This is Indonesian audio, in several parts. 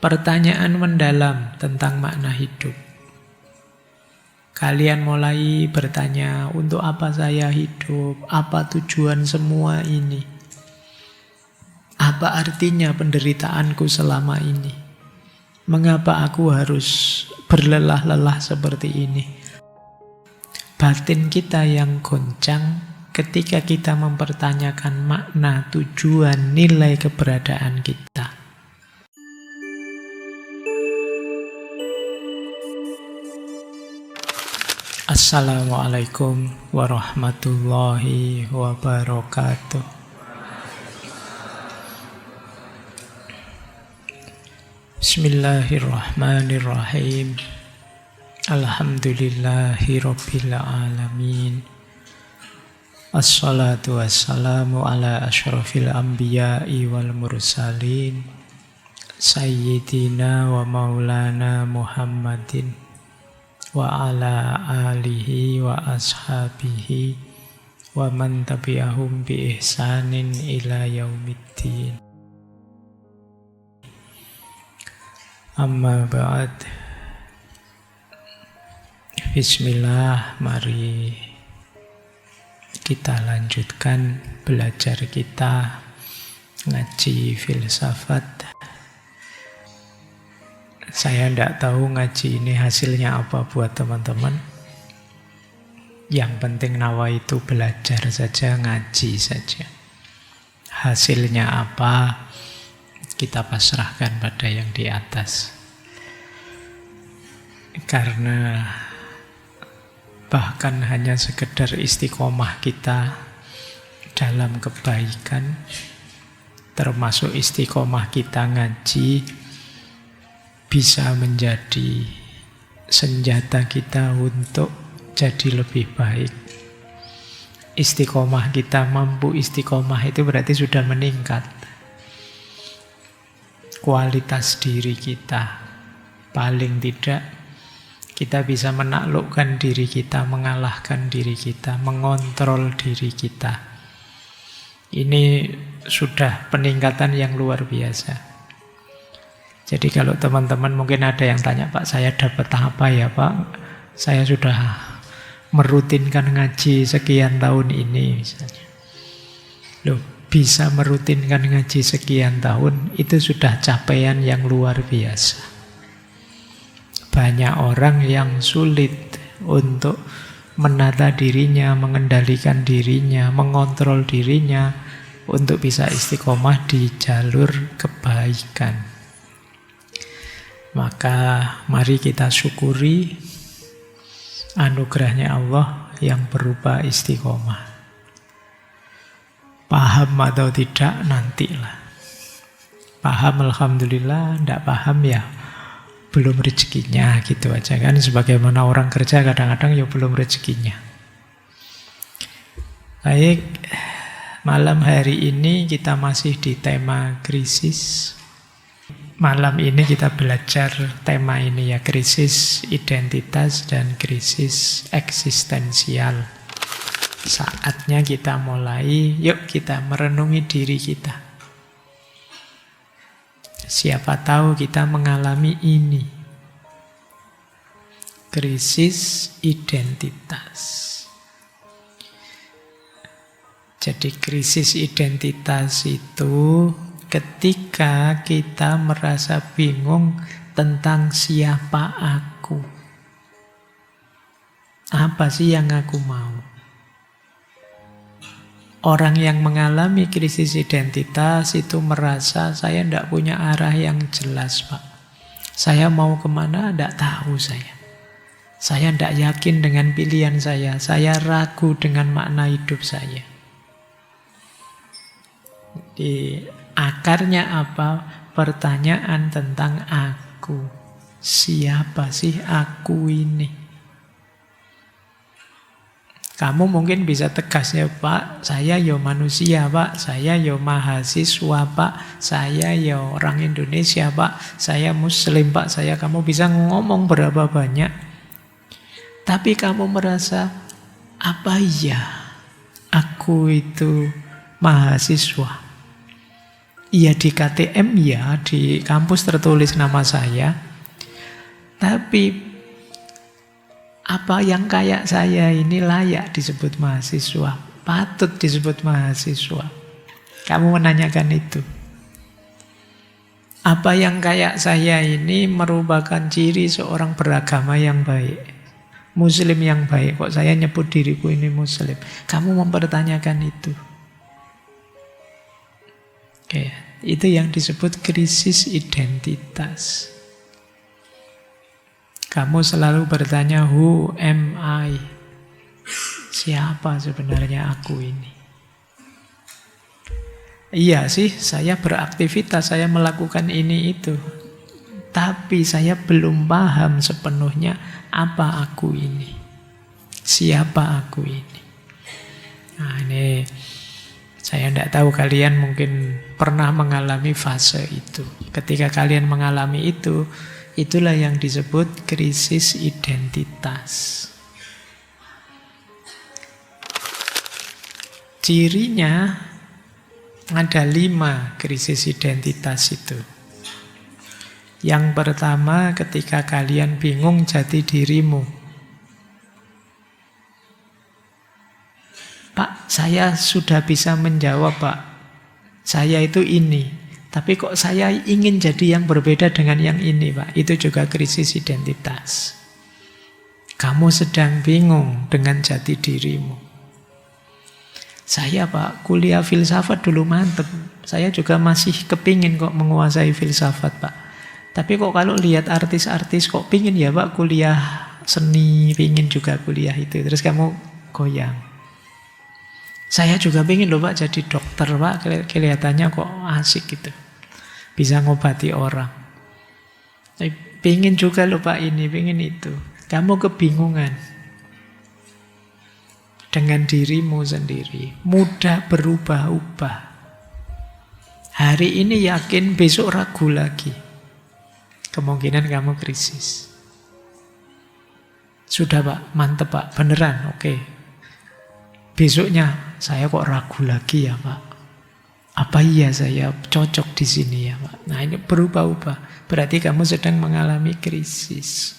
pertanyaan mendalam tentang makna hidup. Kalian mulai bertanya, untuk apa saya hidup? Apa tujuan semua ini? Apa artinya penderitaanku selama ini? Mengapa aku harus berlelah-lelah seperti ini? Batin kita yang goncang ketika kita mempertanyakan makna, tujuan, nilai keberadaan kita. Assalamualaikum warahmatullahi wabarakatuh. Bismillahirrahmanirrahim. Alhamdulillahi rabbil alamin. Assalatu wassalamu ala asyrafil anbiya'i wal mursalin, Sayyidina wa maulana Muhammadin wa ala alihi wa ashabihi wa man tabi'ahum bi ihsanin ila yaumiddin. Amma ba'd. Bismillah, mari kita lanjutkan belajar kita ngaji filsafat. Saya tidak tahu ngaji ini hasilnya apa buat teman-teman. Yang penting nawaitu belajar saja, ngaji saja. Hasilnya apa, kita pasrahkan pada yang di atas. Karena bahkan hanya sekedar istiqomah kita dalam kebaikan, termasuk istiqomah kita ngaji, bisa menjadi senjata kita untuk jadi lebih baik. Istiqomah kita, mampu istiqomah itu berarti sudah meningkat kualitas diri kita. Paling tidak kita bisa menaklukkan diri kita, mengalahkan diri kita, mengontrol diri kita. Ini sudah peningkatan yang luar biasa. Jadi kalau teman-teman mungkin ada yang tanya, Pak, saya dapat apa ya, Pak? Saya sudah merutinkan ngaji sekian tahun ini misalnya. Loh, bisa merutinkan ngaji sekian tahun, itu sudah capaian yang luar biasa. Banyak orang yang sulit untuk menata dirinya, mengendalikan dirinya, mengontrol dirinya untuk bisa istiqomah di jalur kebaikan. Maka mari kita syukuri anugerahnya Allah yang berupa istiqomah. Paham atau tidak nantilah. Paham alhamdulillah, tidak paham ya belum rezekinya, gitu aja kan. Sebagaimana orang kerja kadang-kadang ya belum rezekinya. Baik, malam hari ini kita masih di tema krisis. Malam ini kita belajar tema ini ya, krisis identitas dan krisis eksistensial. Saatnya kita mulai, yuk kita merenungi diri kita. Siapa tahu kita mengalami ini. Krisis identitas. Jadi krisis identitas itu ketika kita merasa bingung tentang siapa aku. Apa sih yang aku mau? Orang yang mengalami krisis identitas itu merasa saya tidak punya arah yang jelas, Pak. Saya mau kemana? Tidak tahu saya. Saya tidak yakin dengan pilihan saya. Saya ragu dengan makna hidup saya. Di akarnya apa? Pertanyaan tentang aku. Siapa sih aku ini? Kamu mungkin bisa tegas ya, Pak, saya ya manusia, Pak, saya ya mahasiswa, Pak, saya ya orang Indonesia, Pak, saya Muslim, Pak, kamu bisa ngomong berapa banyak. Tapi kamu merasa, apa iya aku itu mahasiswa? Iya di KTM ya, di kampus tertulis nama saya. Tapi apa yang kayak saya ini layak disebut mahasiswa? Patut disebut mahasiswa? Kamu menanyakan itu. Apa yang kayak saya ini merupakan ciri seorang beragama yang baik, Muslim yang baik. Kok saya nyebut diriku ini Muslim? Kamu mempertanyakan itu. Oke, itu yang disebut krisis identitas. Kamu selalu bertanya, who am I? Siapa sebenarnya aku ini? Iya sih, saya beraktivitas, saya melakukan ini itu. Tapi saya belum paham sepenuhnya apa aku ini. Siapa aku ini. Nah ini, saya tidak tahu kalian mungkin pernah mengalami fase itu. Ketika kalian mengalami itu, itulah yang disebut krisis identitas. Cirinya ada 5 krisis identitas itu. Yang pertama, ketika kalian bingung jati dirimu. Pak, saya sudah bisa menjawab, Pak. Saya itu ini. Tapi kok saya ingin jadi yang berbeda dengan yang ini, Pak. Itu juga krisis identitas. Kamu sedang bingung dengan jati dirimu. Saya Pak, kuliah filsafat dulu mantep. Saya juga masih kepingin kok menguasai filsafat Pak. Tapi kok kalau lihat artis-artis kok pingin ya Pak kuliah seni, pingin juga kuliah itu. Terus kamu goyang. Saya juga pingin loh Pak jadi dokter Pak. Kelihatannya kok asik gitu. Bisa ngobati orang. Pingin juga loh Pak ini, pingin itu. Kamu kebingungan dengan dirimu sendiri, mudah berubah-ubah. Hari ini yakin, besok ragu lagi. Kemungkinan kamu krisis. Sudah Pak, mantep Pak, beneran, oke. Besoknya saya kok ragu lagi ya Pak. Apa iya saya cocok di sini ya Pak? Nah ini berubah-ubah. Berarti kamu sedang mengalami krisis.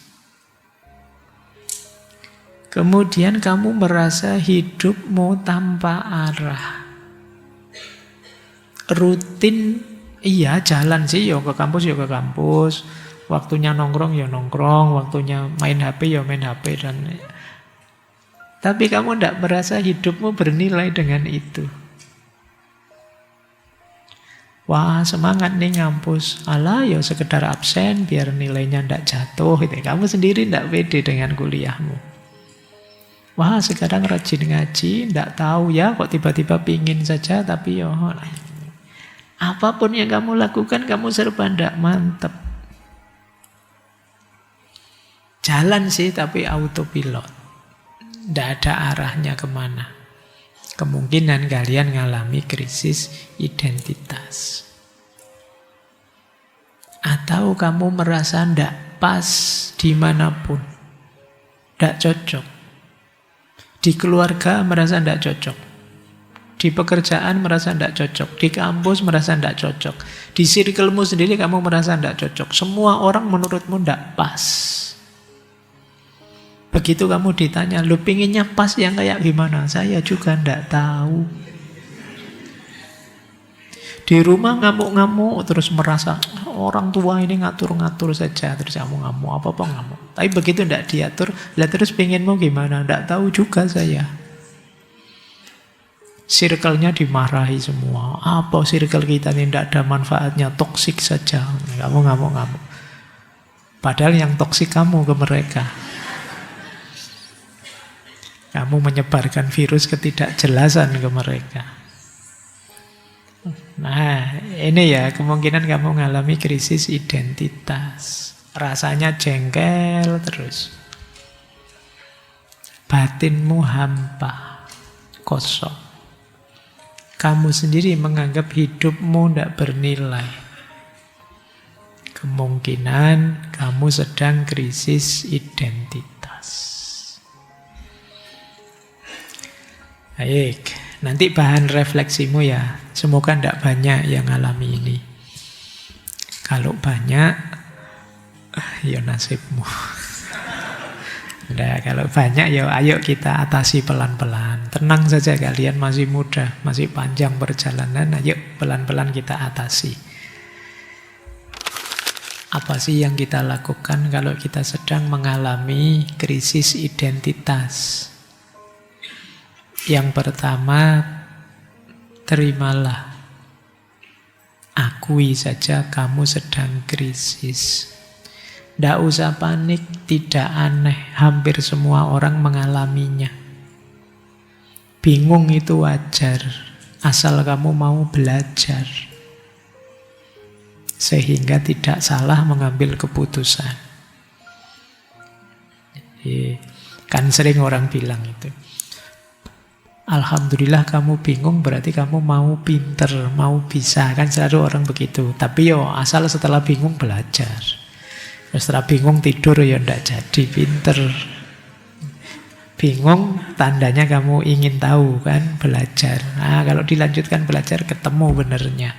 Kemudian kamu merasa hidupmu tanpa arah. Rutin, iya jalan sih, ya ke kampus ya ke kampus. Waktunya nongkrong ya nongkrong, waktunya main HP ya main HP. Tapi kamu tidak merasa hidupmu bernilai dengan itu. Wah semangat nih ngampus. Alah ya sekedar absen biar nilainya tidak jatuh. Kamu sendiri tidak pede dengan kuliahmu. Wah sekarang rajin ngaji, tidak tahu ya kok tiba-tiba pingin saja, tapi ya apapun yang kamu lakukan kamu serba tidak mantep. Jalan sih tapi autopilot, tidak ada arahnya kemana. Kemungkinan kalian ngalami krisis identitas. Atau kamu merasa tidak pas dimanapun, tidak cocok. Di keluarga merasa tidak cocok. Di pekerjaan merasa tidak cocok. Di kampus merasa tidak cocok. Di circlemu sendiri kamu merasa tidak cocok. Semua orang menurutmu tidak pas. Begitu kamu ditanya, lu pinginnya pas yang kayak gimana? Saya juga tidak tahu. Di rumah ngamuk-ngamuk terus merasa orang tua ini ngatur-ngatur saja, terus kamu ngamuk apa-apa ngamuk. Tapi begitu tidak diatur, lah terus pengenmu gimana? Tidak tahu juga saya. Circle-nya dimarahi semua. Apa circle kita ini tidak ada manfaatnya, toksik saja. Kamu ngamuk-ngamuk. Padahal yang toksik kamu ke mereka. Kamu menyebarkan virus ketidakjelasan ke mereka. Nah, ini ya kemungkinan kamu mengalami krisis identitas. Rasanya jengkel terus. Batinmu hampa, kosong. Kamu sendiri menganggap hidupmu tidak bernilai. Kemungkinan kamu sedang krisis identitas. Baik. Nanti bahan refleksimu ya, semoga tidak banyak yang alami ini. Kalau banyak, ya nasibmu. Nah, kalau banyak ya ayo kita atasi pelan-pelan. Tenang saja kalian, masih muda, masih panjang perjalanan. Ayo pelan-pelan kita atasi. Apa sih yang kita lakukan kalau kita sedang mengalami krisis identitas? Yang pertama, terimalah. Akui saja kamu sedang krisis. Tidak usah panik, tidak aneh. Hampir semua orang mengalaminya. Bingung itu wajar, asal kamu mau belajar. Sehingga tidak salah mengambil keputusan. Jadi, kan sering orang bilang itu, alhamdulillah kamu bingung, berarti kamu mau pinter, mau bisa. Kan selalu orang begitu. Tapi asal setelah bingung belajar. Setelah bingung tidur ya ndak jadi pinter. Bingung tandanya kamu ingin tahu kan, belajar. Nah, kalau dilanjutkan belajar ketemu benernya.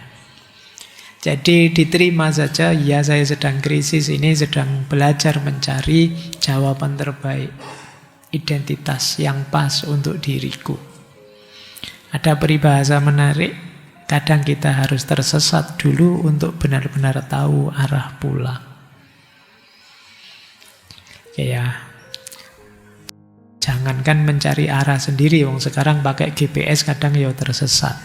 Jadi diterima saja, ya saya sedang krisis ini, sedang belajar mencari jawaban terbaik, identitas yang pas untuk diriku. Ada peribahasa menarik, kadang kita harus tersesat dulu untuk benar-benar tahu arah pulang. Ya, jangankan mencari arah sendiri, wong sekarang pakai GPS kadang ya tersesat.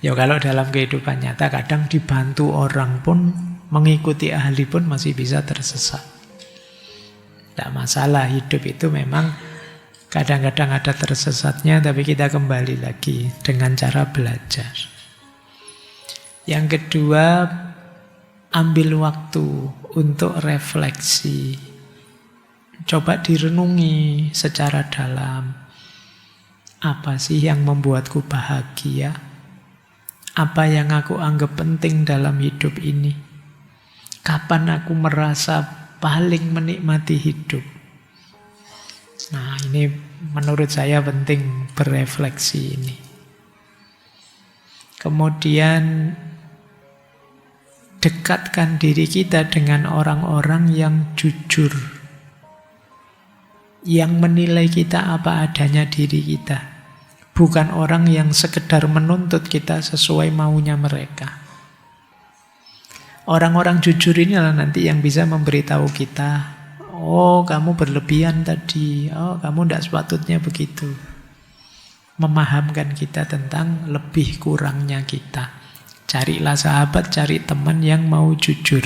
Ya kalau dalam kehidupan nyata kadang dibantu orang pun, mengikuti ahli pun masih bisa tersesat. Tidak masalah, hidup itu memang kadang-kadang ada tersesatnya, tapi kita kembali lagi dengan cara belajar. Yang kedua, ambil waktu untuk refleksi. Coba direnungi secara dalam. Apa sih yang membuatku bahagia? Apa yang aku anggap penting dalam hidup ini? Kapan aku merasa paling menikmati hidup? Nah, ini menurut saya penting berefleksi ini. Kemudian dekatkan diri kita dengan orang-orang yang jujur, yang menilai kita apa adanya diri kita, bukan orang yang sekedar menuntut kita sesuai maunya mereka. Orang-orang jujur ini adalah nanti yang bisa memberitahu kita, oh kamu berlebihan tadi, oh kamu tidak sepatutnya begitu. Memahamkan kita tentang lebih kurangnya kita. Carilah sahabat, cari teman yang mau jujur.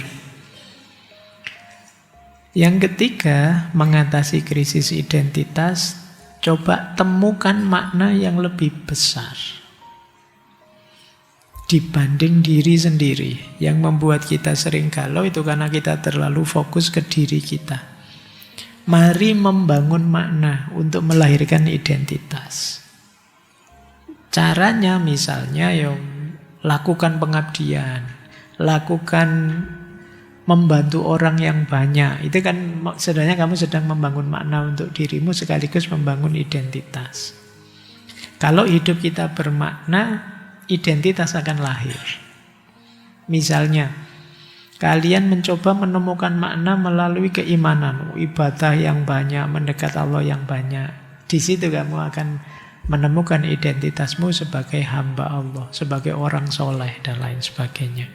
Yang ketiga, mengatasi krisis identitas, coba temukan makna yang lebih besar dibanding diri sendiri. Yang membuat kita sering galau itu karena kita terlalu fokus ke diri kita. Mari membangun makna untuk melahirkan identitas. Caranya misalnya lakukan pengabdian, lakukan membantu orang yang banyak. Itu kan sebenarnya kamu sedang membangun makna untuk dirimu sekaligus membangun identitas. Kalau hidup kita bermakna, identitas akan lahir. Misalnya, kalian mencoba menemukan makna melalui keimanan, ibadah yang banyak, mendekat Allah yang banyak. Di situ kamu akan menemukan identitasmu sebagai hamba Allah, sebagai orang soleh, dan lain sebagainya.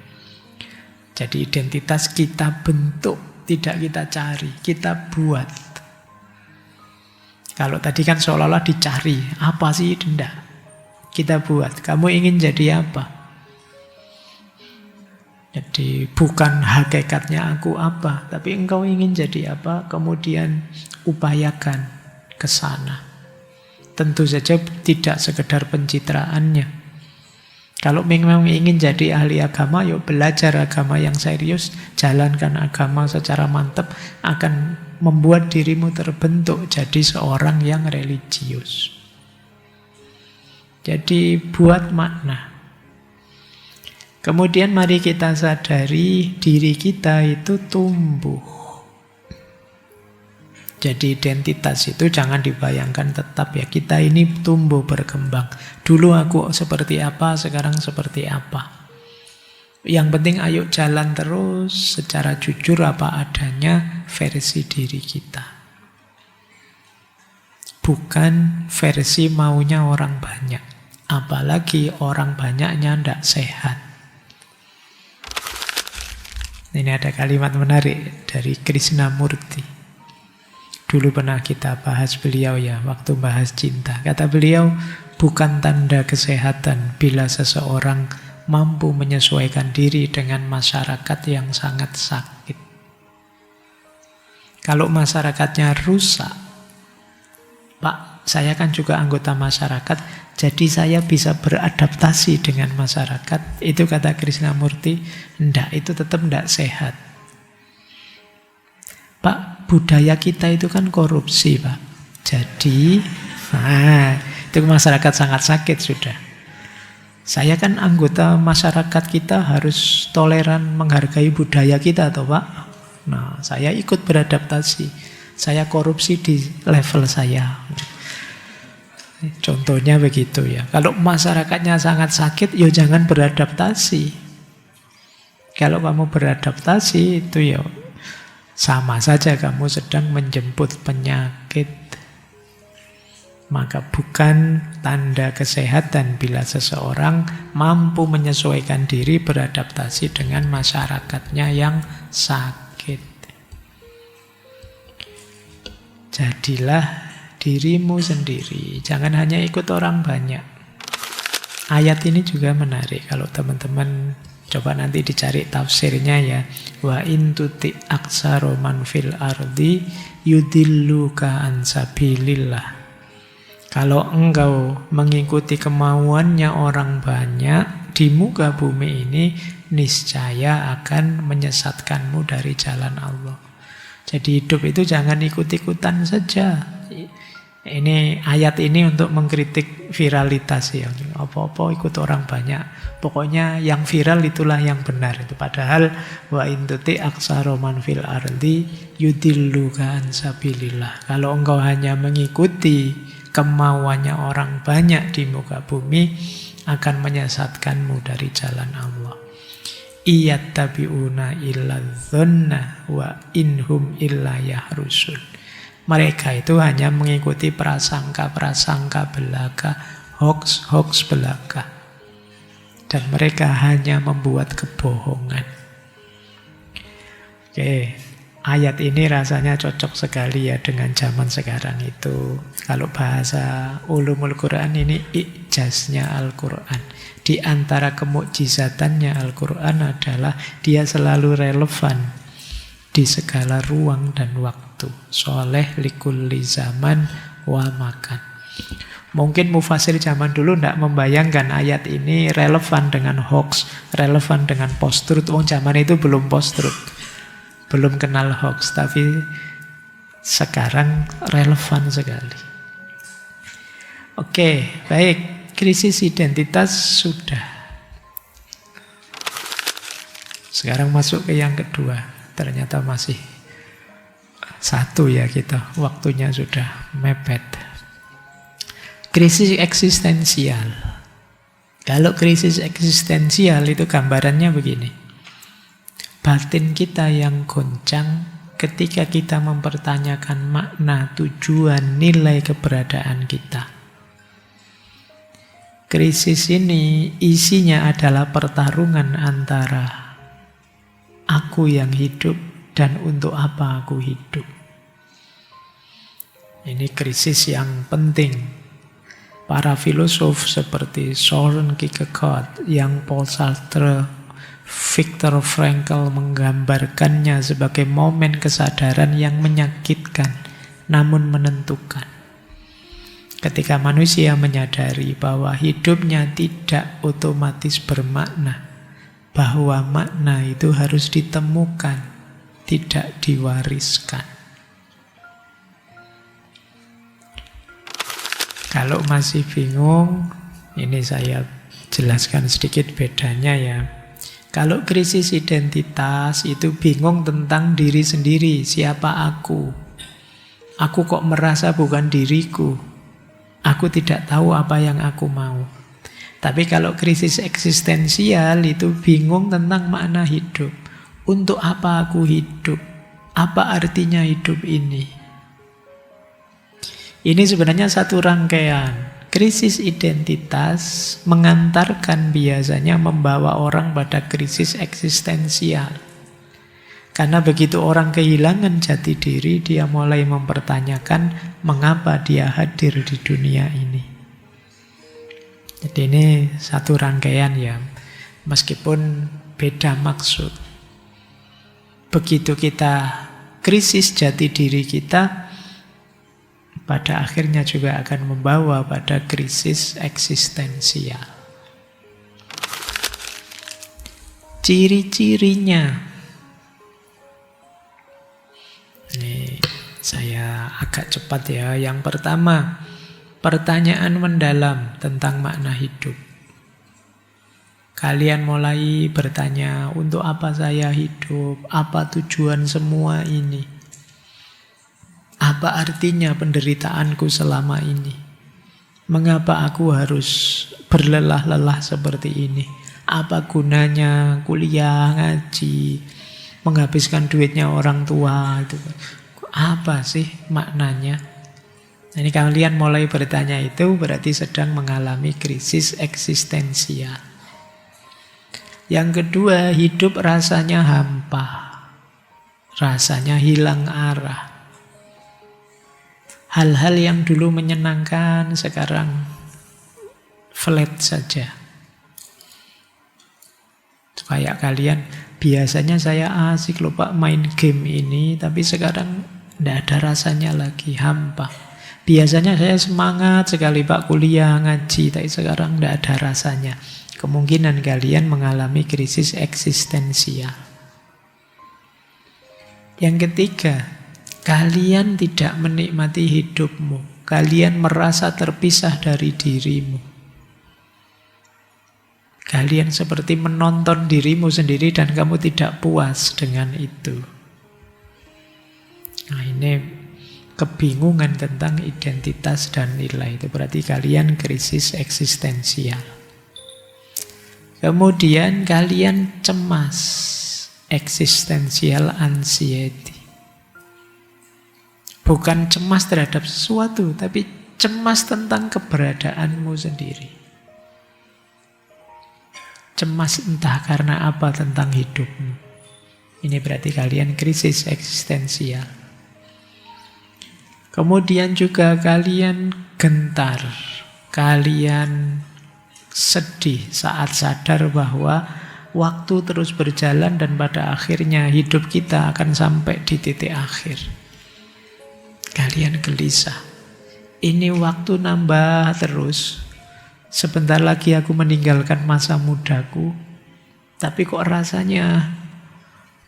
Jadi identitas kita bentuk, tidak kita cari, kita buat. Kalau tadi kan seolah-olah dicari, apa sih? Tidak. Kita buat. Kamu ingin jadi apa? Jadi bukan hakikatnya aku apa, tapi engkau ingin jadi apa, kemudian upayakan ke sana. Tentu saja tidak sekedar pencitraannya. Kalau memang ingin jadi ahli agama, yuk belajar agama yang serius, jalankan agama secara mantap, akan membuat dirimu terbentuk jadi seorang yang religius. Jadi buat makna. Kemudian mari kita sadari diri kita itu tumbuh. Jadi identitas itu jangan dibayangkan tetap ya. Kita ini tumbuh berkembang. Dulu aku seperti apa, sekarang seperti apa. Yang penting ayo jalan terus secara jujur apa adanya versi diri kita. Bukan versi maunya orang banyak. Apalagi orang banyaknya tidak sehat. Ini ada kalimat menarik dari Krishnamurti. Dulu pernah kita bahas beliau ya, waktu bahas cinta. Kata beliau, bukan tanda kesehatan bila seseorang mampu menyesuaikan diri dengan masyarakat yang sangat sakit. Kalau masyarakatnya rusak, Pak, saya kan juga anggota masyarakat, jadi saya bisa beradaptasi dengan masyarakat. Itu kata Krishnamurti, enggak, itu tetap enggak sehat. Pak, budaya kita itu kan korupsi, Pak. Jadi, itu masyarakat sangat sakit sudah. Saya kan anggota masyarakat kita harus toleran menghargai budaya kita, toh Pak. Nah, saya ikut beradaptasi. Saya korupsi di level saya. Contohnya begitu ya. Kalau masyarakatnya sangat sakit, ya jangan beradaptasi. Kalau kamu beradaptasi, itu ya sama saja kamu sedang menjemput penyakit. Maka bukan tanda kesehatan bila seseorang mampu menyesuaikan diri beradaptasi dengan masyarakatnya yang sakit. Jadilah dirimu sendiri, jangan hanya ikut orang banyak. Ayat ini juga menarik kalau teman-teman coba nanti dicari tafsirnya ya. Wa in tuti aksaro man fil ardi yudilluka an sabilillah. Kalau engkau mengikuti kemauannya orang banyak di muka bumi ini, niscaya akan menyesatkanmu dari jalan Allah. Jadi hidup itu jangan ikut-ikutan saja. Ini ayat ini untuk mengkritik viralitas ya. Apa-apa ikut orang banyak. Pokoknya yang viral itulah yang benar. Itu padahal wa in tuti aksaro man fil ardi yudilluka an sabilillah. Kalau engkau hanya mengikuti kemauannya orang banyak di muka bumi, akan menyesatkanmu dari jalan Allah. Iyattabi'una illa dzanna wa inhum illa yahrusun. Mereka itu hanya mengikuti prasangka-prasangka belaka, hoax-hoax belaka. Dan mereka hanya membuat kebohongan. Oke, ayat ini rasanya cocok sekali ya dengan zaman sekarang itu. Kalau bahasa ulumul Quran ini ijaznya Al-Quran. Di antara kemukjizatannya Al-Quran adalah dia selalu relevan di segala ruang dan waktu. Soleh likulli zaman wa makan. Mungkin mufasir zaman dulu tidak membayangkan ayat ini relevan dengan hoax, relevan dengan post-truth. Zaman itu belum post-truth, belum kenal hoax, tapi sekarang relevan sekali. Oke, baik. Krisis identitas sudah. Sekarang masuk ke yang kedua. Ternyata masih satu ya kita. Waktunya sudah mepet. Krisis eksistensial. Kalau krisis eksistensial itu gambarannya begini. Batin kita yang goncang ketika kita mempertanyakan makna, tujuan, nilai keberadaan kita. Krisis ini isinya adalah pertarungan antara aku yang hidup dan untuk apa aku hidup. Ini krisis yang penting. Para filosof seperti Søren Kierkegaard, yang Paul Sartre, Viktor Frankl menggambarkannya sebagai momen kesadaran yang menyakitkan namun menentukan. Ketika manusia menyadari bahwa hidupnya tidak otomatis bermakna, bahwa makna itu harus ditemukan, tidak diwariskan. Kalau masih bingung, ini saya jelaskan sedikit bedanya ya. Kalau krisis identitas itu bingung tentang diri sendiri, siapa aku. Aku kok merasa bukan diriku. Aku tidak tahu apa yang aku mau. Tapi kalau krisis eksistensial itu bingung tentang makna hidup. Untuk apa aku hidup? Apa artinya hidup ini? Ini sebenarnya satu rangkaian. Krisis identitas mengantarkan biasanya membawa orang pada krisis eksistensial. Karena begitu orang kehilangan jati diri, dia mulai mempertanyakan mengapa dia hadir di dunia ini. Jadi ini satu rangkaian ya, meskipun beda maksud. Begitu kita krisis jati diri kita, pada akhirnya juga akan membawa pada krisis eksistensial. Ciri-cirinya. Ini saya agak cepat ya. Yang pertama, pertanyaan mendalam tentang makna hidup. Kalian mulai bertanya, untuk apa saya hidup? Apa tujuan semua ini? Apa artinya penderitaanku selama ini? Mengapa aku harus berlelah-lelah seperti ini? Apa gunanya kuliah, ngaji, menghabiskan duitnya orang tua? Apa sih maknanya? Ini kalian mulai bertanya itu berarti sedang mengalami krisis eksistensial. Yang kedua, hidup rasanya hampa. Rasanya hilang arah. Hal-hal yang dulu menyenangkan sekarang flat saja. Kayak kalian, biasanya saya asik loh Pak main game ini, tapi sekarang tidak ada rasanya lagi, hampa. Biasanya saya semangat sekali Pak kuliah, ngaji, tapi sekarang tidak ada rasanya. Kemungkinan kalian mengalami krisis eksistensial. Yang ketiga, kalian tidak menikmati hidupmu. Kalian merasa terpisah dari dirimu. Kalian seperti menonton dirimu sendiri dan kamu tidak puas dengan itu. Nah, ini kebingungan tentang identitas dan nilai. Itu berarti kalian krisis eksistensial. Kemudian kalian cemas. Existential anxiety. Bukan cemas terhadap sesuatu, tapi cemas tentang keberadaanmu sendiri. Cemas entah karena apa tentang hidupmu. Ini berarti kalian krisis eksistensial. Kemudian juga kalian gentar. Kalian sedih saat sadar bahwa waktu terus berjalan dan pada akhirnya hidup kita akan sampai di titik akhir. Kalian gelisah. Ini waktu nambah terus. Sebentar lagi aku meninggalkan masa mudaku. Tapi kok rasanya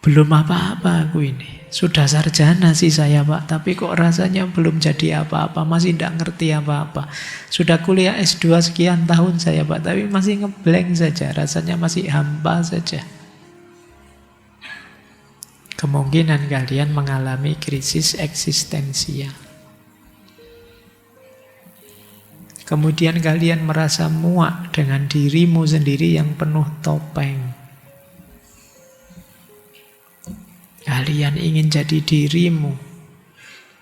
belum apa-apa aku ini. Sudah sarjana sih saya Pak. Tapi kok rasanya belum jadi apa-apa. Masih tidak ngerti apa-apa. Sudah kuliah S2 sekian tahun saya Pak. Tapi masih ngeblank saja. Rasanya masih hampa saja. Kemungkinan kalian mengalami krisis eksistensial. Kemudian kalian merasa muak dengan dirimu sendiri yang penuh topeng. Kalian ingin jadi dirimu.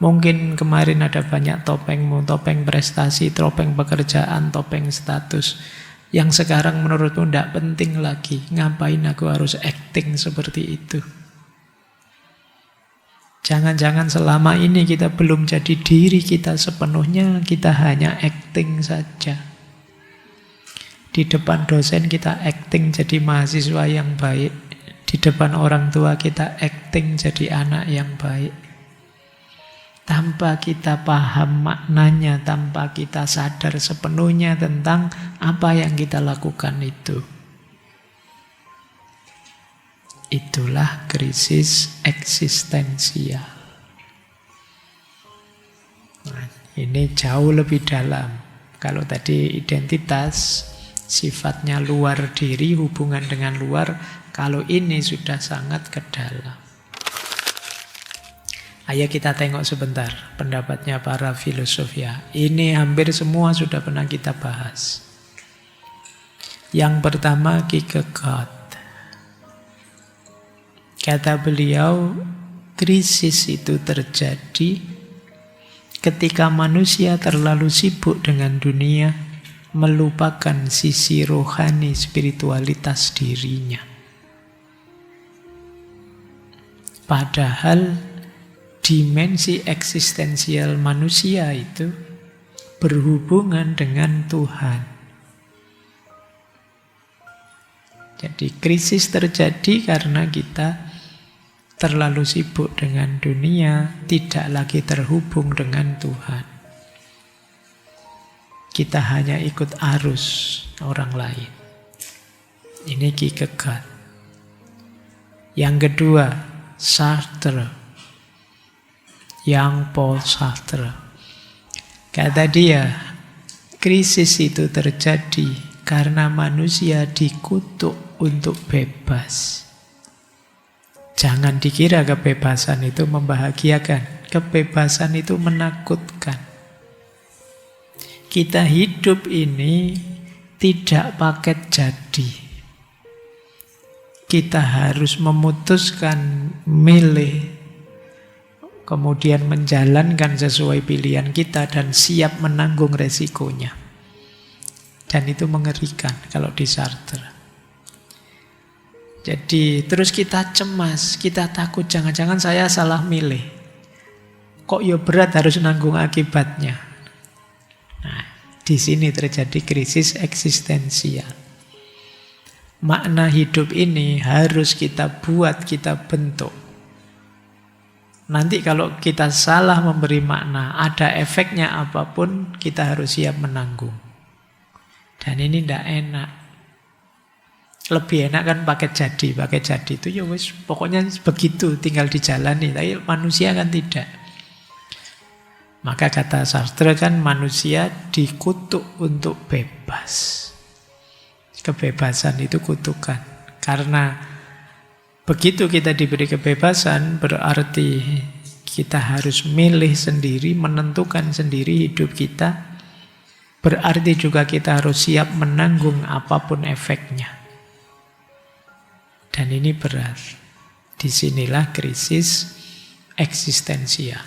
Mungkin kemarin ada banyak topengmu, topeng prestasi, topeng pekerjaan, topeng status. Yang sekarang menurutmu tidak penting lagi. Ngapain aku harus acting seperti itu? Jangan-jangan selama ini kita belum jadi diri kita sepenuhnya, kita hanya acting saja. Di depan dosen kita acting jadi mahasiswa yang baik. Di depan orang tua kita acting jadi anak yang baik. Tanpa kita paham maknanya, tanpa kita sadar sepenuhnya tentang apa yang kita lakukan itu. Itulah krisis eksistensial. Nah, ini jauh lebih dalam. Kalau tadi identitas, sifatnya luar diri, hubungan dengan luar. Kalau ini sudah sangat ke dalam. Ayo kita tengok sebentar pendapatnya para filosof ya. Ini hampir semua sudah pernah kita bahas. Yang pertama Kierkegaard. Kata beliau, krisis itu terjadi ketika manusia terlalu sibuk dengan dunia, melupakan sisi rohani spiritualitas dirinya. Padahal dimensi eksistensial manusia itu berhubungan dengan Tuhan. Jadi krisis terjadi karena kita terlalu sibuk dengan dunia, tidak lagi terhubung dengan Tuhan. Kita hanya ikut arus orang lain. Ini Kierkegaard. Yang kedua, Sartre. Yang Paul Sartre. Kata dia, krisis itu terjadi karena manusia dikutuk untuk bebas. Jangan dikira kebebasan itu membahagiakan. Kebebasan itu menakutkan. Kita hidup ini tidak paket jadi. Kita harus memutuskan, milih, kemudian menjalankan sesuai pilihan kita dan siap menanggung resikonya. Dan itu mengerikan kalau di Sartre. Jadi terus kita cemas, kita takut jangan-jangan saya salah milih. Kok ya berat harus nanggung akibatnya. Nah, di sini terjadi krisis eksistensial. Makna hidup ini harus kita buat, kita bentuk. Nanti kalau kita salah memberi makna, ada efeknya apapun, kita harus siap menanggung. Dan ini tidak enak. Lebih enak kan paket jadi itu ya wis pokoknya begitu, tinggal dijalani. Tapi manusia kan tidak. Maka kata Sartre kan manusia dikutuk untuk bebas. Kebebasan itu kutukan. Karena begitu kita diberi kebebasan berarti kita harus milih sendiri, menentukan sendiri hidup kita. Berarti juga kita harus siap menanggung apapun efeknya. Dan ini berat. Disinilah krisis eksistensial.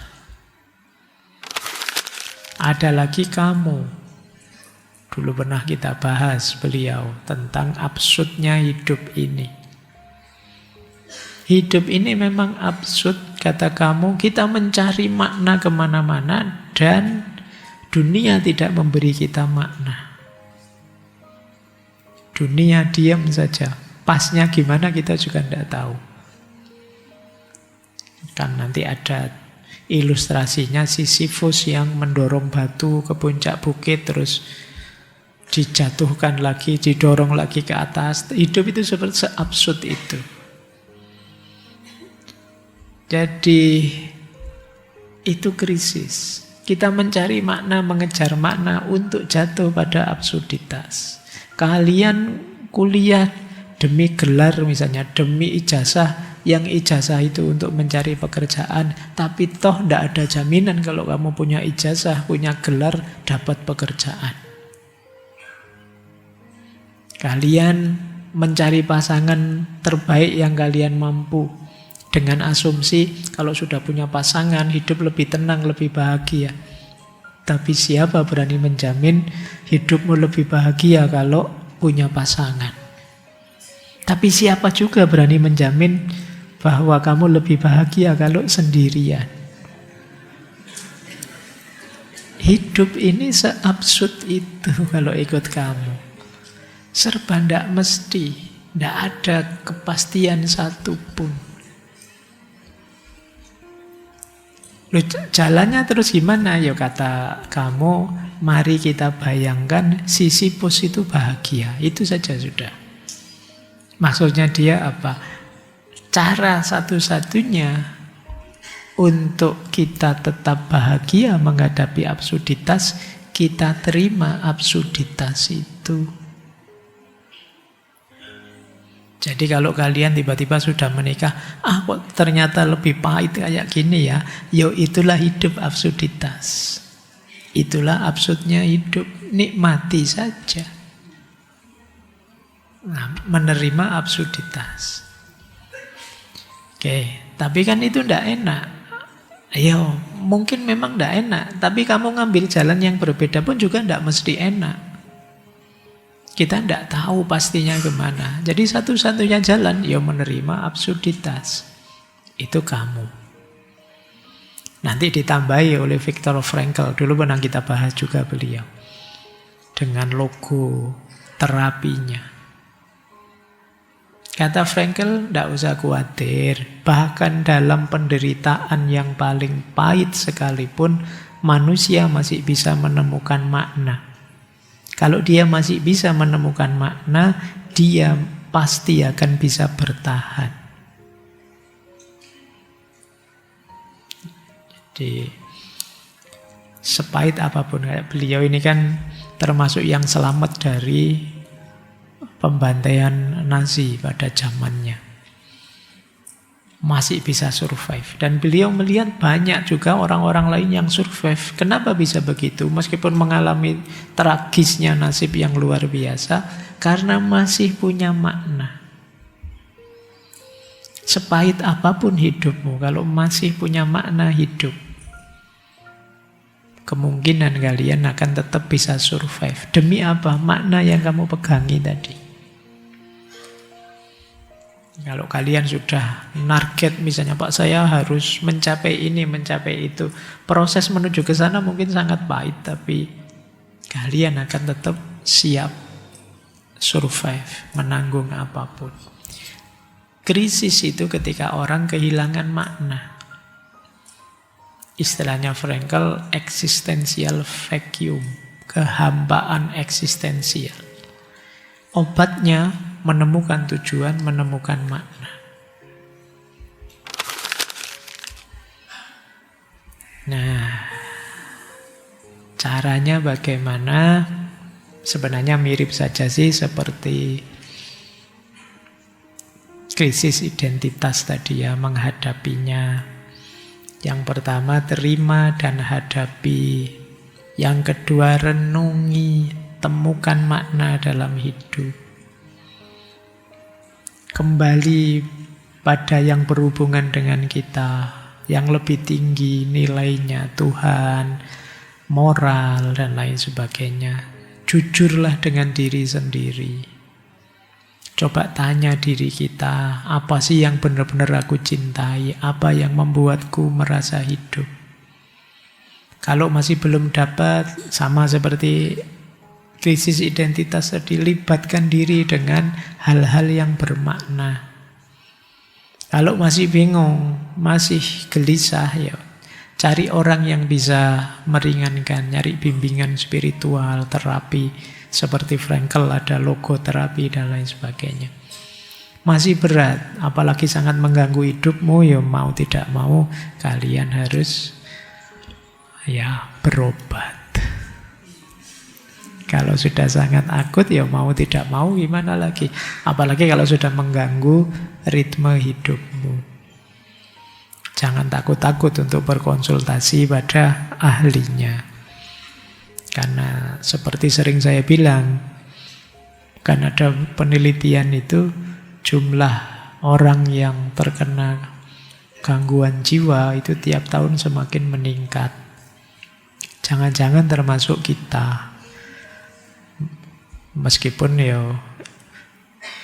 Ada lagi kamu. Dulu pernah kita bahas beliau tentang absurdnya hidup ini. Hidup ini memang absurd, kata kamu. Kita mencari makna kemana-mana dan dunia tidak memberi kita makna. Dunia diam saja. Pasnya gimana kita juga tidak tahu. Kan nanti ada ilustrasinya Sisyphus yang mendorong batu ke puncak bukit terus dijatuhkan lagi, didorong lagi ke atas. Hidup itu seperti seabsurd itu. Jadi itu krisis. Kita mencari makna, mengejar makna untuk jatuh pada absurditas. Kalian kuliah demi gelar misalnya, demi ijazah, yang ijazah itu untuk mencari pekerjaan, tapi toh tidak ada jaminan kalau kamu punya ijazah, punya gelar, dapat pekerjaan. Kalian mencari pasangan terbaik yang kalian mampu, dengan asumsi kalau sudah punya pasangan, hidup lebih tenang, lebih bahagia. Tapi siapa berani menjamin hidupmu lebih bahagia kalau punya pasangan? Tapi siapa juga berani menjamin bahwa kamu lebih bahagia kalau sendirian? Hidup ini seabsurd itu kalau ikut kamu. Serba tidak mesti, tidak ada kepastian satupun. Loh, jalannya terus gimana? Ya kata kamu, mari kita bayangkan Sisyphus itu bahagia. Itu saja sudah. Maksudnya dia apa? Cara satu-satunya untuk kita tetap bahagia menghadapi absurditas, kita terima absurditas itu. Jadi kalau kalian tiba-tiba sudah menikah, kok ternyata lebih pahit kayak gini ya, yo itulah hidup absurditas. Itulah absurdnya hidup, nikmati saja. Nah, menerima absurditas. Oke, tapi kan itu ndak enak. Ayo, mungkin memang ndak enak, tapi kamu ngambil jalan yang berbeda pun juga ndak mesti enak. Kita ndak tahu pastinya kemana. Jadi satu-satunya jalan, ya menerima absurditas. Itu kamu. Nanti ditambahi oleh Viktor Frankl. Dulu pernah kita bahas juga beliau. Dengan logo terapinya. Kata Frankl, tidak usah khawatir. Bahkan dalam penderitaan yang paling pahit sekalipun, manusia masih bisa menemukan makna. Kalau dia masih bisa menemukan makna, dia pasti akan bisa bertahan. Jadi, sepahit apapun, kayak beliau ini kan termasuk yang selamat dari pembantaian Nazi pada zamannya. Masih bisa survive. Dan beliau melihat banyak juga orang-orang lain yang survive. Kenapa bisa begitu? Meskipun mengalami tragisnya nasib yang luar biasa, karena masih punya makna. Sepahit apapun hidupmu, kalau masih punya makna hidup, kemungkinan kalian akan tetap bisa survive. Demi apa? Makna yang kamu pegangi tadi. Kalau kalian sudah target, misalnya Pak saya harus mencapai ini, mencapai itu, proses menuju ke sana mungkin sangat pahit, tapi kalian akan tetap siap survive, menanggung apapun. Krisis itu ketika orang kehilangan makna. Istilahnya Frankl, existential vacuum, kehambaan eksistensial. Obatnya menemukan tujuan, menemukan makna. Nah, caranya bagaimana? Sebenarnya mirip saja sih seperti krisis identitas tadi ya, menghadapinya. Yang pertama, terima dan hadapi. Yang kedua, renungi, temukan makna dalam hidup. Kembali pada yang berhubungan dengan kita, yang lebih tinggi nilainya, Tuhan, moral, dan lain sebagainya. Jujurlah dengan diri sendiri. Coba tanya diri kita, apa sih yang benar-benar aku cintai? Apa yang membuatku merasa hidup? Kalau masih belum dapat, sama seperti krisis identitas tadi, libatkan diri dengan hal-hal yang bermakna. Kalau masih bingung, masih gelisah, ya cari orang yang bisa meringankan, nyari bimbingan spiritual, terapi. Seperti Frankl ada logo terapi dan lain sebagainya. Masih berat, apalagi sangat mengganggu hidupmu, ya mau tidak mau kalian harus ya berobat. Kalau sudah sangat akut, ya mau tidak mau gimana lagi. Apalagi kalau sudah mengganggu ritme hidupmu. Jangan takut-takut untuk berkonsultasi pada ahlinya. Karena seperti sering saya bilang, kan ada penelitian itu, jumlah orang yang terkena gangguan jiwa itu tiap tahun semakin meningkat. Jangan-jangan termasuk kita. Meskipun ya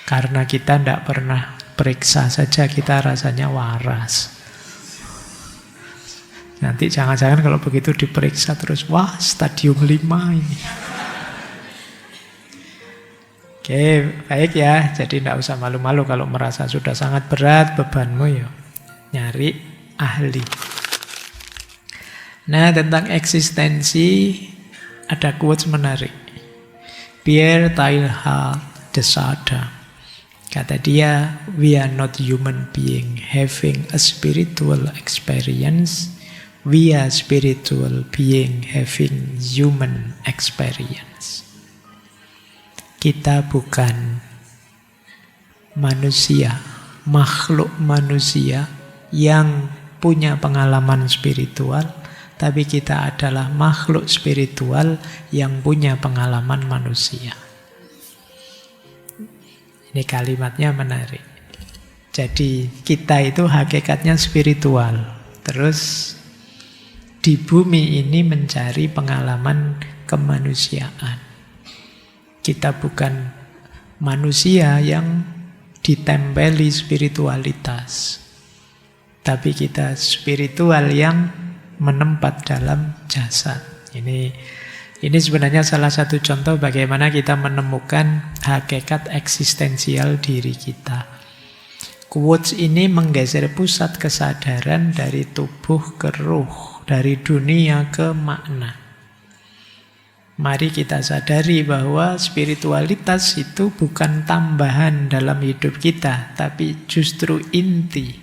karena kita tidak pernah periksa saja kita rasanya waras. Nanti jangan-jangan kalau begitu diperiksa terus, wah stadium 5 ini. Oke, baik ya. Jadi tidak usah malu-malu kalau merasa sudah sangat berat bebanmu, ya nyari ahli. Nah, tentang eksistensi ada quotes menarik. Pierre Teilhard de Chardin, kata dia, we are not human being having a spiritual experience, we are spiritual being having human experience. Kita bukan manusia, makhluk manusia yang punya pengalaman spiritual, tapi kita adalah makhluk spiritual yang punya pengalaman manusia. Ini kalimatnya menarik. Jadi kita itu hakikatnya spiritual. Terus di bumi ini mencari pengalaman kemanusiaan. Kita bukan manusia yang ditempeli spiritualitas, tapi kita spiritual yang menempat dalam jasad. Ini sebenarnya salah satu contoh bagaimana kita menemukan hakikat eksistensial diri kita. Quotes ini menggeser pusat kesadaran dari tubuh ke ruh, dari dunia ke makna. Mari kita sadari bahwa spiritualitas itu bukan tambahan dalam hidup kita, tapi justru inti.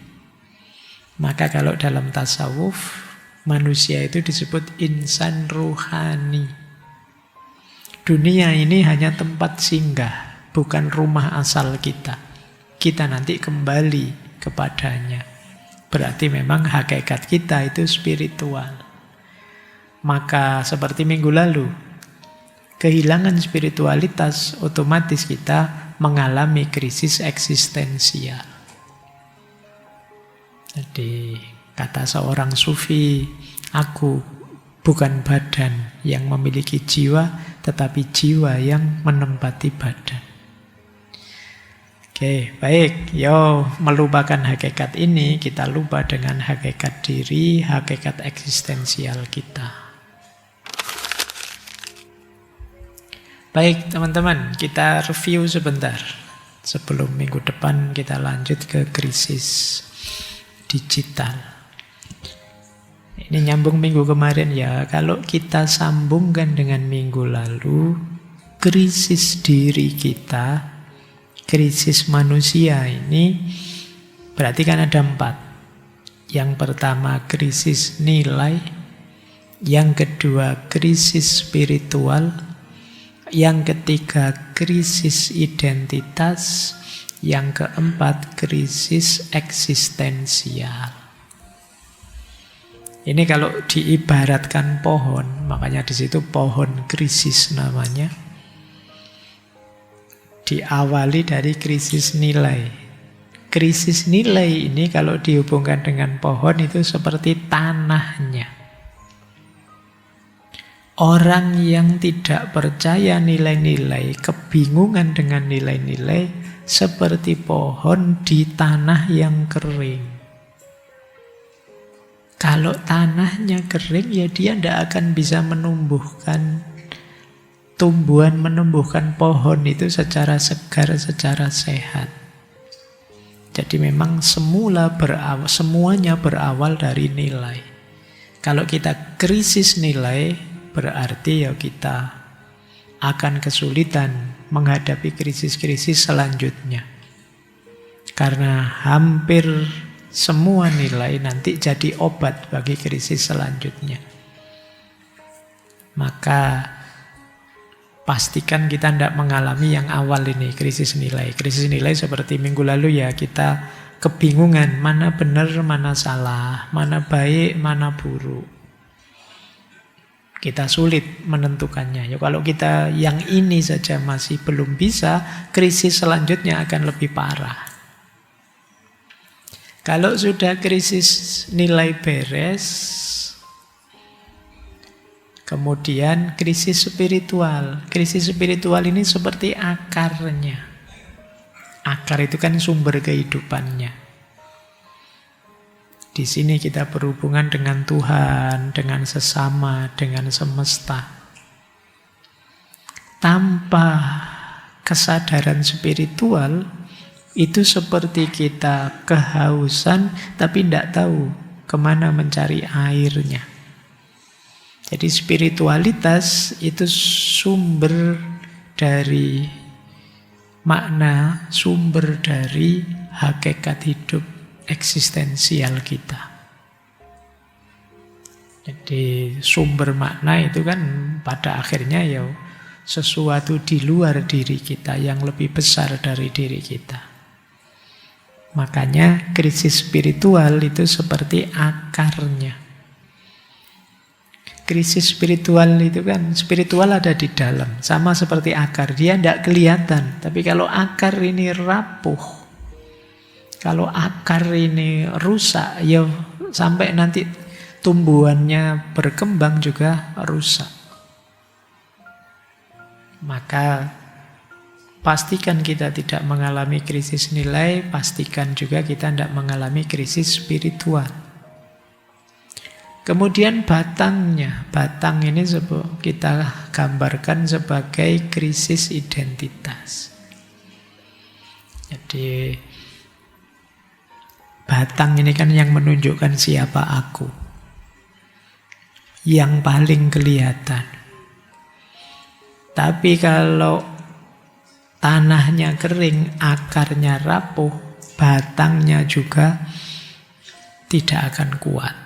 Maka kalau dalam tasawuf, manusia itu disebut insan ruhani. Dunia ini hanya tempat singgah, bukan rumah asal kita. Kita nanti kembali kepadanya. Berarti memang hakikat kita itu spiritual. Maka seperti minggu lalu, kehilangan spiritualitas otomatis kita mengalami krisis eksistensial. Jadi kata seorang sufi, aku bukan badan yang memiliki jiwa, tetapi jiwa yang menempati badan. Oke, baik. Yo, melupakan hakikat ini, kita lupa dengan hakikat diri, hakikat eksistensial kita. Baik, teman-teman, kita review sebentar. Sebelum minggu depan kita lanjut ke krisis digital. Ini nyambung minggu kemarin ya. Kalau kita sambungkan dengan minggu lalu, krisis diri kita, krisis manusia ini berarti kan ada 4. Yang pertama krisis nilai, yang kedua krisis spiritual, yang ketiga krisis identitas, yang keempat krisis eksistensial. Ini kalau diibaratkan pohon, makanya di situ pohon krisis namanya. Diawali dari krisis nilai. Krisis nilai ini kalau dihubungkan dengan pohon itu seperti tanahnya. Orang yang tidak percaya nilai-nilai, kebingungan dengan nilai-nilai, seperti pohon di tanah yang kering. Kalau tanahnya kering, ya dia tidak akan bisa menumbuhkan menumbuhkan pohon itu secara segar, secara sehat. Jadi memang semuanya berawal dari nilai. Kalau kita krisis nilai, berarti ya kita akan kesulitan menghadapi krisis-krisis selanjutnya. Karena hampir semua nilai nanti jadi obat bagi krisis selanjutnya. Maka pastikan kita tidak mengalami yang awal ini, krisis nilai. Krisis nilai seperti minggu lalu ya, kita kebingungan mana benar, mana salah, mana baik, mana buruk. Kita sulit menentukannya. Ya, kalau kita yang ini saja masih belum bisa, krisis selanjutnya akan lebih parah. Kalau sudah krisis nilai beres, kemudian krisis spiritual. Krisis spiritual ini seperti akarnya. Akar itu kan sumber kehidupannya. Di sini kita berhubungan dengan Tuhan, dengan sesama, dengan semesta. Tanpa kesadaran spiritual, itu seperti kita kehausan tapi tidak tahu kemana mencari airnya. Jadi spiritualitas itu sumber dari makna, sumber dari hakikat hidup eksistensial kita. Jadi sumber makna itu kan pada akhirnya ya sesuatu di luar diri kita yang lebih besar dari diri kita. Makanya krisis spiritual itu seperti akarnya. Krisis spiritual itu kan, spiritual ada di dalam. Sama seperti akar, dia tidak kelihatan. Tapi kalau akar ini rapuh, kalau akar ini rusak, ya sampai nanti tumbuhannya berkembang juga rusak. Maka pastikan kita tidak mengalami krisis nilai, pastikan juga kita tidak mengalami krisis spiritual. Kemudian batangnya, batang ini kita gambarkan sebagai krisis identitas. Jadi batang ini kan yang menunjukkan siapa aku, yang paling kelihatan. Tapi kalau tanahnya kering, akarnya rapuh, batangnya juga tidak akan kuat,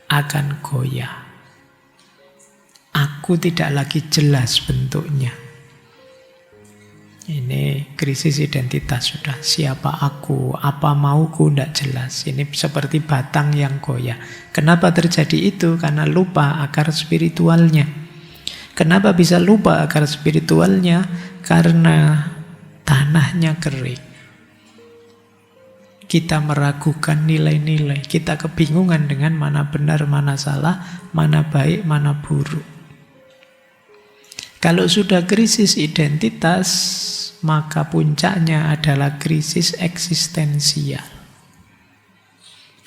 akan goyah. Aku tidak lagi jelas bentuknya. Ini krisis identitas sudah. Siapa aku, apa mauku, tidak jelas. Ini seperti batang yang goyah. Kenapa terjadi itu? Karena lupa akar spiritualnya. Kenapa bisa lupa akar spiritualnya? Karena tanahnya kering. Kita meragukan nilai-nilai. Kita kebingungan dengan mana benar, mana salah, mana baik, mana buruk. Kalau sudah krisis identitas, maka puncaknya adalah krisis eksistensial.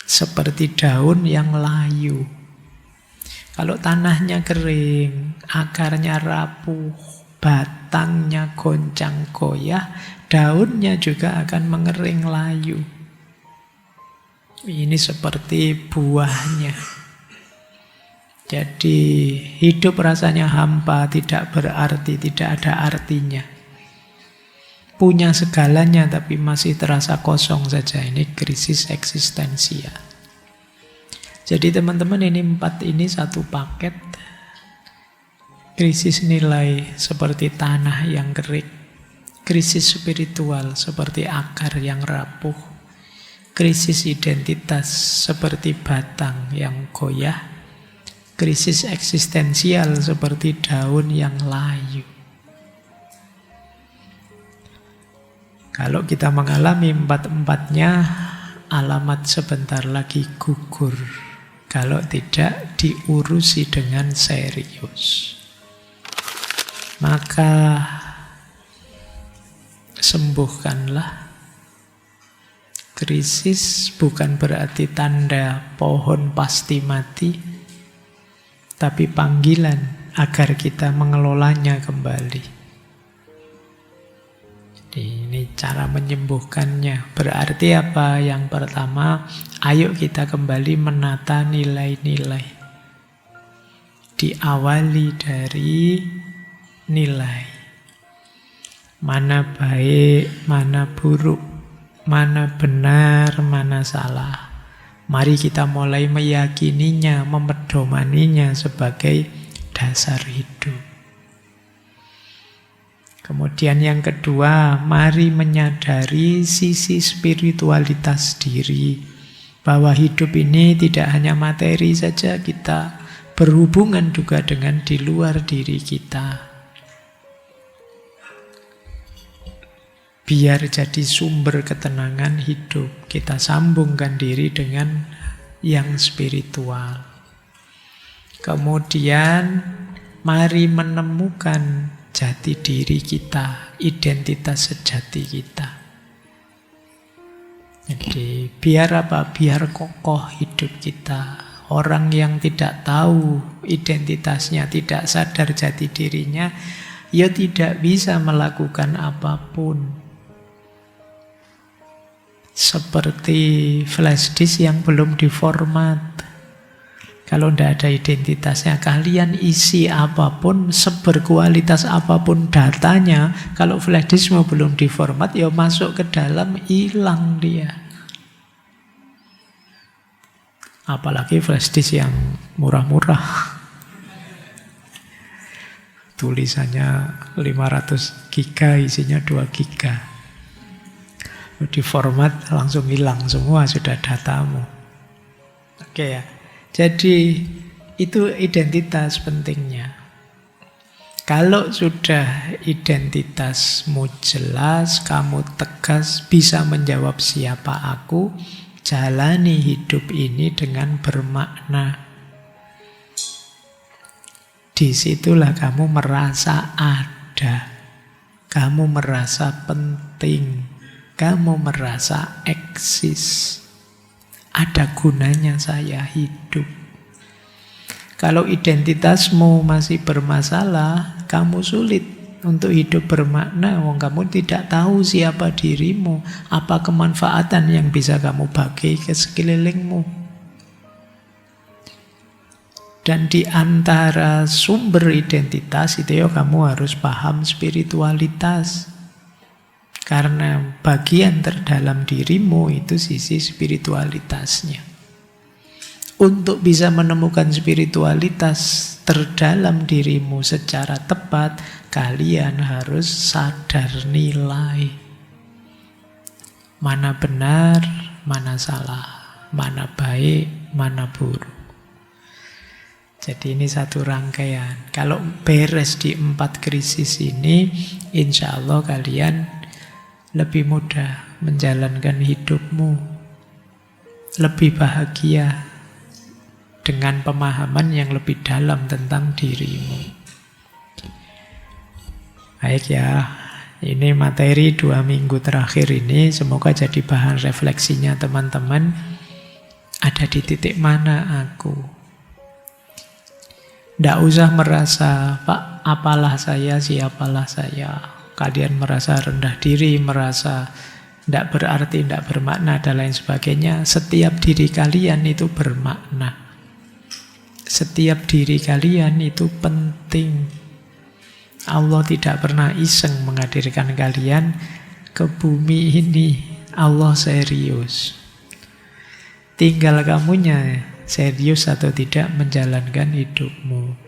Seperti daun yang layu. Kalau tanahnya kering, akarnya rapuh, batangnya goncang goyah, daunnya juga akan mengering layu. Ini seperti buahnya. Jadi hidup rasanya hampa, tidak berarti, tidak ada artinya. Punya segalanya tapi masih terasa kosong saja. Ini krisis eksistensial. Jadi teman-teman, ini 4 ini satu paket. Krisis nilai seperti tanah yang kering. Krisis spiritual seperti akar yang rapuh. Krisis identitas seperti batang yang goyah. Krisis eksistensial seperti daun yang layu. Kalau kita mengalami 4-4-nya, alamat sebentar lagi gugur. Kalau tidak diurusi dengan serius. Maka sembuhkanlah. Krisis bukan berarti tanda pohon pasti mati, tapi panggilan agar kita mengelolanya kembali. Jadi ini cara menyembuhkannya. Berarti apa? Yang pertama, ayo kita kembali menata nilai-nilai. Diawali dari nilai. Mana baik, mana buruk, mana benar, mana salah. Mari kita mulai meyakininya, memedomaninya sebagai dasar hidup. Kemudian yang kedua, mari menyadari sisi spiritualitas diri. Bahwa hidup ini tidak hanya materi saja, kita berhubungan juga dengan di luar diri kita. Biar jadi sumber ketenangan hidup, kita sambungkan diri dengan yang spiritual. Kemudian mari menemukan jati diri kita, identitas sejati kita. Jadi biar apa? Biar kokoh hidup kita. Orang yang tidak tahu identitasnya, tidak sadar jati dirinya, ya tidak bisa melakukan apapun. Seperti flash disk yang belum diformat. Kalau tidak ada identitasnya, kalian isi apapun, seberkualitas apapun datanya, kalau flash disk belum diformat, ya masuk ke dalam, hilang dia. Apalagi flash disk yang murah-murah. Tulisannya 500 giga, isinya 2 giga. Di format langsung hilang semua sudah datamu. Oke ya. Jadi itu identitas pentingnya. Kalau sudah identitasmu jelas, kamu tegas, bisa menjawab siapa aku, jalani hidup ini dengan bermakna. Disitulah kamu merasa ada, kamu merasa penting, kamu merasa eksis. Ada gunanya saya hidup. Kalau identitasmu masih bermasalah, kamu sulit untuk hidup bermakna. Wong kamu tidak tahu siapa dirimu, apa kemanfaatan yang bisa kamu bagi ke sekelilingmu. Dan di antara sumber identitas itu ya kamu harus paham spiritualitas. Karena bagian terdalam dirimu itu sisi spiritualitasnya. Untuk bisa menemukan spiritualitas terdalam dirimu secara tepat, kalian harus sadar nilai. Mana benar, mana salah, mana baik, mana buruk. Jadi ini satu rangkaian. Kalau beres di 4 krisis ini, insya Allah kalian lebih mudah menjalankan hidupmu, lebih bahagia, dengan pemahaman yang lebih dalam tentang dirimu. Baik ya, ini materi 2 minggu terakhir ini semoga jadi bahan refleksinya teman-teman. Ada di titik mana aku? Tidak usah merasa, Pak, apalah saya, siapalah saya. Kalian merasa rendah diri, merasa tidak berarti, tidak bermakna, dan lain sebagainya. Setiap diri kalian itu bermakna. Setiap diri kalian itu penting. Allah tidak pernah iseng menghadirkan kalian ke bumi ini. Allah serius. Tinggal kamunya serius atau tidak menjalankan hidupmu.